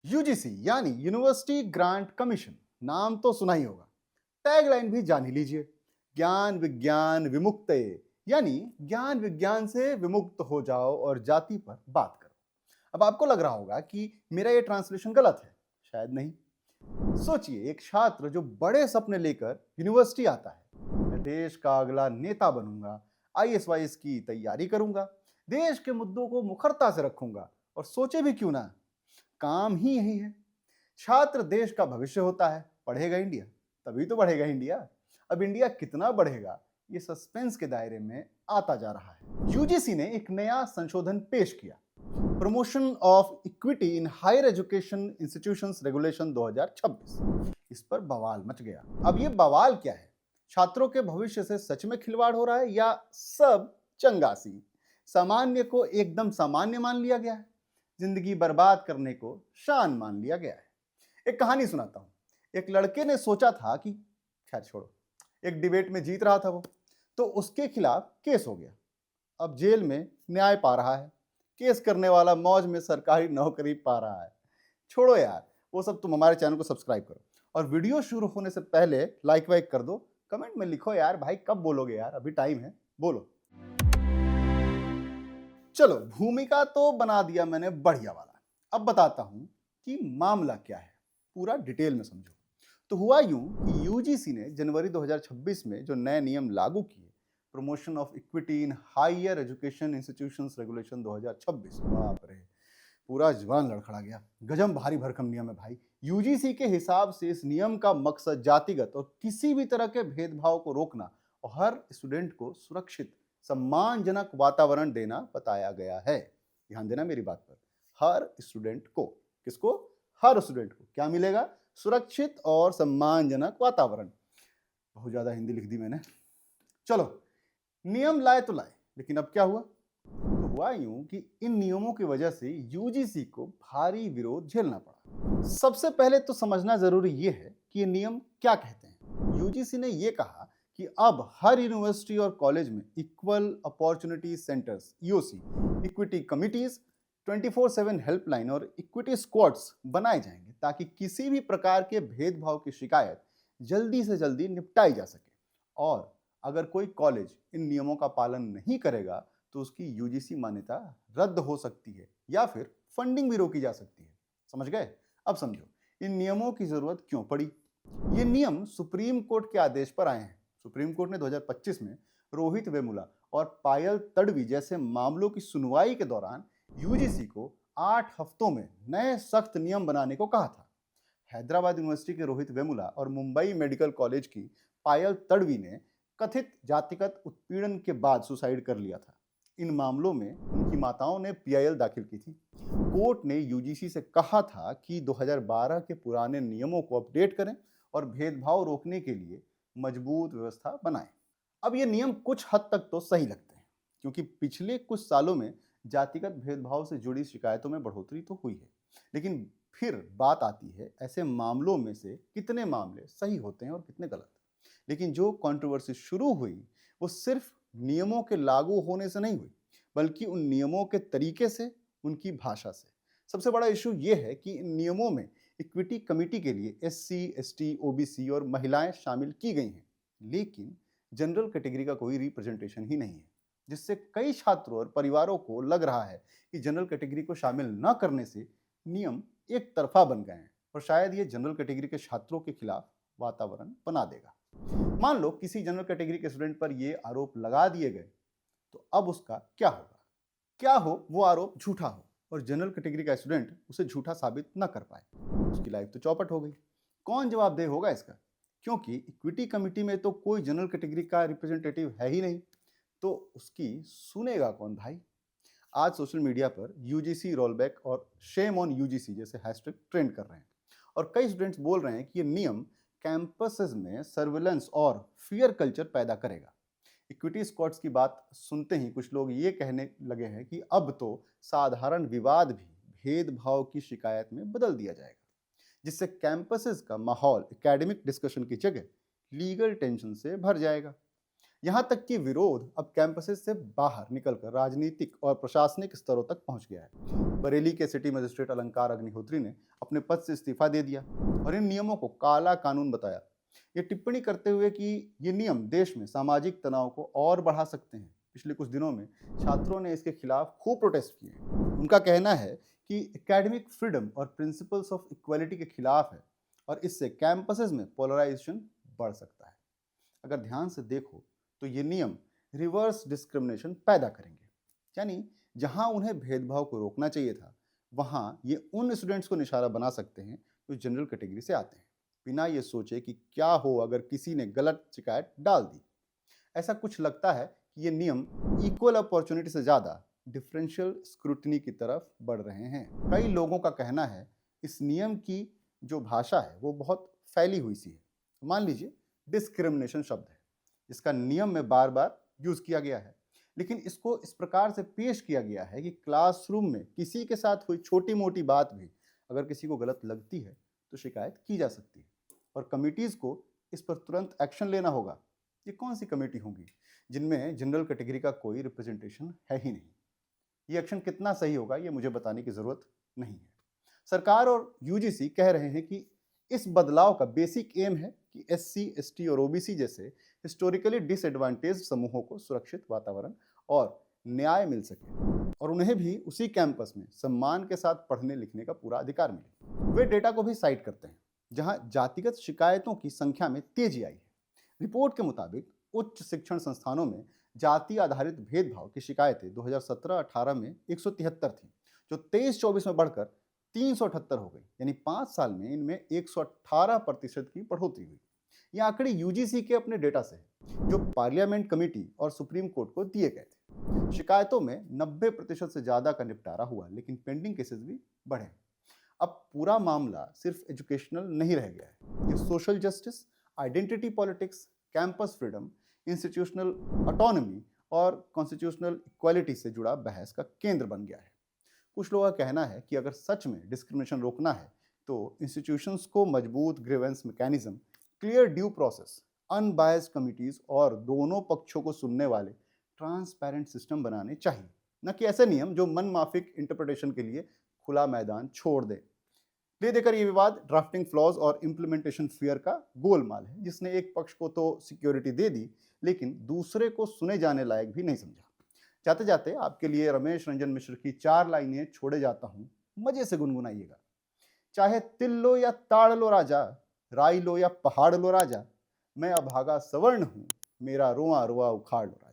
UGC यानी university grant commission, नाम तो सुना ही होगा। टैगलाइन भी जान ही लीजिए, ज्ञान विज्ञान विमुक्त, यानी ज्ञान विज्ञान से विमुक्त हो जाओ और जाति पर बात करो। अब आपको लग रहा होगा कि मेरा ये ट्रांसलेशन गलत है। शायद नहीं। सोचिए, एक छात्र जो बड़े सपने लेकर यूनिवर्सिटी आता है, मैं देश का अगला नेता बनूंगा, आईएएस वाईएएस की तैयारी करूंगा, देश के मुद्दों को मुखरता से रखूंगा, और सोचे भी क्यों ना, काम ही यही है। छात्र देश का भविष्य होता है। पढ़ेगा इंडिया, तभी तो बढ़ेगा इंडिया। अब इंडिया कितना बढ़ेगा, ये सस्पेंस के दायरे में आता जा रहा है। यूजीसी ने एक नया संशोधन पेश किया, promotion of equity in higher education institutions regulation 2026। इस पर बवाल मच गया। अब ये बवाल क्या है? छात्रों के भविष्य से सच में खिलवाड़ हो रहा है या सब चंगासी? सामान्य को एकदम सामान्य मान लिया गया है, जिंदगी बर्बाद करने को शान मान लिया गया है। एक कहानी सुनाता हूं। एक लड़के ने सोचा था कि, खैर छोड़ो, एक डिबेट में जीत रहा था वो, तो उसके खिलाफ केस हो गया। अब जेल में न्याय पा रहा है। केस करने वाला मौज में सरकारी नौकरी पा रहा है। छोड़ो यार वो सब, तुम हमारे चैनल को सब्सक्राइब करो और वीडियो शुरू होने से पहले लाइक वाइक कर दो। कमेंट में लिखो यार भाई कब बोलोगे यार, अभी टाइम है, बोलो। चलो, भूमिका तो बना दिया मैंने बढ़िया वाला। अब बताता हूं कि मामला क्या है, पूरा डिटेल में समझो। तो हुआ यूं कि यूजीसी ने जनवरी 2026 में जो नए नियम लागू किए, promotion of equity in higher education institutions regulation 2026, बाप रे, पूरा जवान लड़खड़ा गया। गजब भारी भरकम नियम है भाई। यूजीसी के हिसाब से इस नियम का मकसद जातिगत और किसी भी तरह के भेदभाव को रोकना और हर स्टूडेंट को सुरक्षित सम्मानजनक वातावरण देना बताया गया है। ध्यान देना मेरी बात पर। हर स्टूडेंट को, किसको? हर स्टूडेंट को क्या मिलेगा? सुरक्षित और सम्मानजनक वातावरण। बहुत ज्यादा हिंदी लिख दी मैंने। चलो, नियम लाए तो लाए, लेकिन अब क्या हुआ? तो हुआ यूं कि इन नियमों की वजह से यूजीसी को भारी विरोध झेलना पड़ा। सबसे पहले तो समझना जरूरी यह है कि ये नियम क्या कहते हैं। यूजीसी ने यह कहा कि अब हर यूनिवर्सिटी और कॉलेज में equal opportunity centres, EOC, equity committees, 24/7 helpline और इक्विटी स्क्वाड्स बनाए जाएंगे, ताकि किसी भी प्रकार के भेदभाव की शिकायत जल्दी से जल्दी निपटाई जा सके। और अगर कोई कॉलेज इन नियमों का पालन नहीं करेगा तो उसकी यूजीसी मान्यता रद्द हो सकती है या फिर फंडिंग भी रोकी जा सकती है। समझ गए? अब समझो इन नियमों की जरूरत क्यों पड़ी। ये नियम सुप्रीम कोर्ट के आदेश पर आए हैं। सुप्रीम कोर्ट ने 2025 में रोहित वेमुला और पायल तडवी जैसे मामलों की सुनवाई के दौरान यूजीसी को 8 हफ्तों में नए सख्त नियम बनाने को कहा था। हैदराबाद यूनिवर्सिटी के रोहित वेमुला और मुंबई मेडिकल कॉलेज की पायल तडवी ने कथित जातिगत उत्पीड़न के बाद सुसाइड कर लिया था। इन मामलों में उनकी माताओं ने पीआईएल दाखिल की थी। कोर्ट ने यूजीसी से कहा था कि 2012 के पुराने नियमों को अपडेट करें और भेदभाव रोकने के लिए मजबूत व्यवस्था बनाएं। अब ये नियम कुछ हद तक तो सही लगते हैं, क्योंकि पिछले कुछ सालों में जातिगत भेदभाव से जुड़ी शिकायतों में बढ़ोतरी तो हुई है। लेकिन फिर बात आती है, ऐसे मामलों में से कितने मामले सही होते हैं और कितने गलत। लेकिन जो कंट्रोवर्सी शुरू हुई वो सिर्फ नियमों के लागू होने से नहीं हुई, बल्कि उन नियमों के तरीके से, उनकी भाषा से। सबसे बड़ा इशू ये है कि इन नियमों में इक्विटी कमेटी के लिए एससी, एसटी, ओबीसी और महिलाएं शामिल की गई हैं, लेकिन जनरल कैटेगरी का कोई रिप्रेजेंटेशन ही नहीं है, जिससे कई छात्रों और परिवारों को लग रहा है कि जनरल कैटेगरी को शामिल न करने से नियम एक तरफा बन गए हैं और शायद ये जनरल कैटेगरी के छात्रों के खिलाफ वातावरण बना देगा। मान लो किसी जनरल कैटेगरी के स्टूडेंट पर ये आरोप लगा दिए गए, तो अब उसका क्या होगा? क्या हो वो आरोप झूठा हो और जनरल कैटेगरी का स्टूडेंट उसे झूठा साबित ना कर पाए, उसकी लाइफ तो चौपट हो गई। कौन जवाबदेह होगा इसका? क्योंकि इक्विटी कमिटी में तो कोई जनरल कैटेगरी का रिप्रेजेंटेटिव है ही नहीं, तो उसकी सुनेगा कौन भाई? आज सोशल मीडिया पर यूजीसी रोलबैक और शेम ऑन यूजीसी जैसे हैशटैग ट्रेंड कर रहे हैं और कई स्टूडेंट्स बोल रहे हैं कि ये नियम कैंपसेस में सर्विलेंस और फियर कल्चर पैदा करेगा। इक्विटी स्क्वाड्स की बात सुनते ही कुछ लोग ये कहने लगे हैं कि अब तो साधारण विवाद भी भेदभाव की शिकायत में बदल दिया जाएगा, जिससे कैंपसेस का माहौल एकेडमिक डिस्कशन की जगह लीगल टेंशन से भर जाएगा। यहाँ तक कि विरोध अब कैंपसेस से बाहर निकलकर राजनीतिक और प्रशासनिक स्तरों तक पहुंच गया है। बरेली के सिटी मजिस्ट्रेट अलंकार अग्निहोत्री ने अपने पद से इस्तीफा दे दिया और इन नियमों को काला कानून बताया। ये टिप्पणी करते हुए कि ये नियम देश में सामाजिक तनाव को और बढ़ा सकते हैं। पिछले कुछ दिनों में छात्रों ने इसके खिलाफ खूब प्रोटेस्ट किए। उनका कहना है कि एकेडमिक फ्रीडम और प्रिंसिपल्स ऑफ इक्वालिटी के खिलाफ है और इससे कैंपसेस में पोलराइजेशन बढ़ सकता है। अगर ध्यान से देखो तो ये नियम रिवर्स डिस्क्रिमिनेशन पैदा करेंगे, यानी जहां उन्हें भेदभाव को रोकना चाहिए था वहां ये उन स्टूडेंट्स को निशाना बना सकते हैं जो जनरल कैटेगरी से आते हैं, बिना ये सोचे कि क्या हो अगर किसी ने गलत शिकायत डाल दी। ऐसा कुछ लगता है कि ये नियम इक्वल अपॉर्चुनिटी से ज़्यादा डिफरेंशियल स्क्रूटनी की तरफ बढ़ रहे हैं। कई लोगों का कहना है इस नियम की जो भाषा है वो बहुत फैली हुई सी है। मान लीजिए डिस्क्रिमिनेशन शब्द है, इसका नियम में बार बार यूज किया गया है, लेकिन इसको इस प्रकार से पेश किया गया है कि क्लासरूम में किसी के साथ हुई छोटी मोटी बात भी अगर किसी को गलत लगती है तो शिकायत की जा सकती है और कमिटीज को इस पर तुरंत एक्शन लेना होगा। ये कौन सी कमेटी होंगी जिनमें जनरल कैटेगरी का कोई रिप्रेजेंटेशन है ही नहीं? ये एक्शन कितना सही होगा ये मुझे बताने की जरूरत नहीं है। सरकार और यूजीसी कह रहे हैं कि इस बदलाव का बेसिक एम है कि एससी, एसटी और ओबीसी जैसे हिस्टोरिकली डिसएडवांटेज समूहों को सुरक्षित वातावरण और न्याय मिल सके और उन्हें भी उसी कैंपस में सम्मान के साथ पढ़ने लिखने का पूरा अधिकार मिले। वे डेटा को भी साइट करते हैं जहां जातिगत शिकायतों की संख्या में तेजी आई है। रिपोर्ट के मुताबिक उच्च शिक्षण संस्थानों में जाति आधारित भेदभाव की शिकायतें 2017-18 में 173 थी, जो 23-24 में बढ़कर 378 हो गई, यानी 5 साल में इनमें 118% की बढ़ोतरी हुई। ये आंकड़े यूजीसी के अपने डेटा से है जो पार्लियामेंट कमेटी और सुप्रीम कोर्ट को दिए गए थे। शिकायतों में 90% से ज्यादा का निपटारा हुआ, लेकिन पेंडिंग केसेस भी बढ़े। अब पूरा मामला सिर्फ एजुकेशनल नहीं रह गया है, ये social justice, identity politics, campus freedom, institutional autonomy और कॉन्स्टिट्यूशनल इक्वालिटी से जुड़ा बहस का केंद्र बन गया है। कुछ लोगों का कहना है कि अगर सच में डिस्क्रिमिनेशन रोकना है तो इंस्टीट्यूशंस को मजबूत grievance mechanism, clear due process, unbiased committees और दोनों पक्षों को सुनने वाले ट्रांसपेरेंट सिस्टम बनाने चाहिए, न कि ऐसे नियम जो मनमाफिक इंटरप्रिटेशन के लिए खुला मैदान छोड़ दे। ले देकर ये विवाद ड्राफ्टिंग फ्लॉज और इम्प्लीमेंटेशन फियर का गोलमाल है, जिसने एक पक्ष को तो सिक्योरिटी दे दी लेकिन दूसरे को सुने जाने लायक भी नहीं समझा। जाते जाते आपके लिए रमेश रंजन मिश्र की 4 लाइनें छोड़े जाता हूं, मजे से गुनगुनाइएगा। चाहे तिल लो या ताड़ लो राजा, राई लो या पहाड़ लो राजा, मैं अभागा सवर्ण हूं, मेरा रोआ रोआ उखाड़ लो राजा।